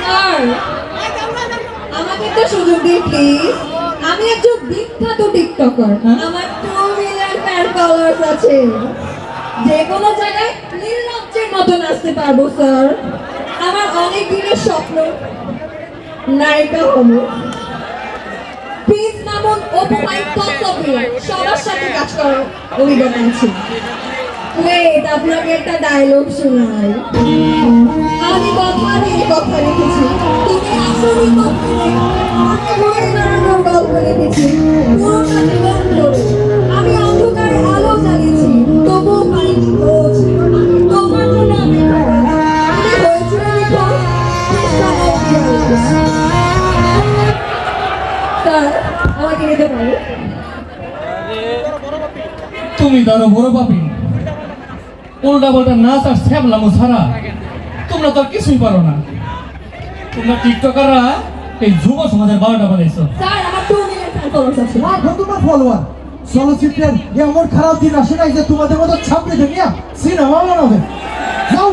Sir আমাকে একটা সুযোগ দিন প্লিজ। আমি একজন বিখ্যাত টিকটকার। আমার 2 মিলিয়ন ফ্যান ফলোয়ার্স আছে। যে কোনো জায়গায় নীলনক্ষের মতো নাচতে পারবো স্যার। আমার অনেক দিনের স্বপ্ন নায়িকা হবো। প্লিজ নামুন অপু মাই কসবিয়া, সবার সাথে কাজ করার অভিজ্ঞতা আছে। ওয়েট, আপনাকে একটা ডায়লগ শোনাই। আমি কথা দিয়ে কথা রেখেছি, তুমি আসলে গল্প রেখেছি পুরোটা জীবন ধরে। আমি অন্ধকার আলো জ্বালিয়েছি, তবুও পাইনি খোঁজ। তোমার জন্য আমি হয়েছিল নিখোঁজ। স্যার আমাকে নিতে পারো? তুমি ধরো বড় পাপি, উল্টা পাল্টা নাচ আর ছ্যাবলামো ছাড়া তোমরা তো আর কিছুই পারো না। তোমরা টিকটকাররা এই যুব সমাজের 12টা বানাইছো। স্যার আমার 2 মিলিয়ন ফ্যান ফলোয়ার্স আছে। তোমার ফলোয়ার চলচ্চিত্রের এমন খারাপ দিন আসে নাই যে তোমাদের মতো ছাপড়ে নিয়ে সিনেমা বানাবে। যাও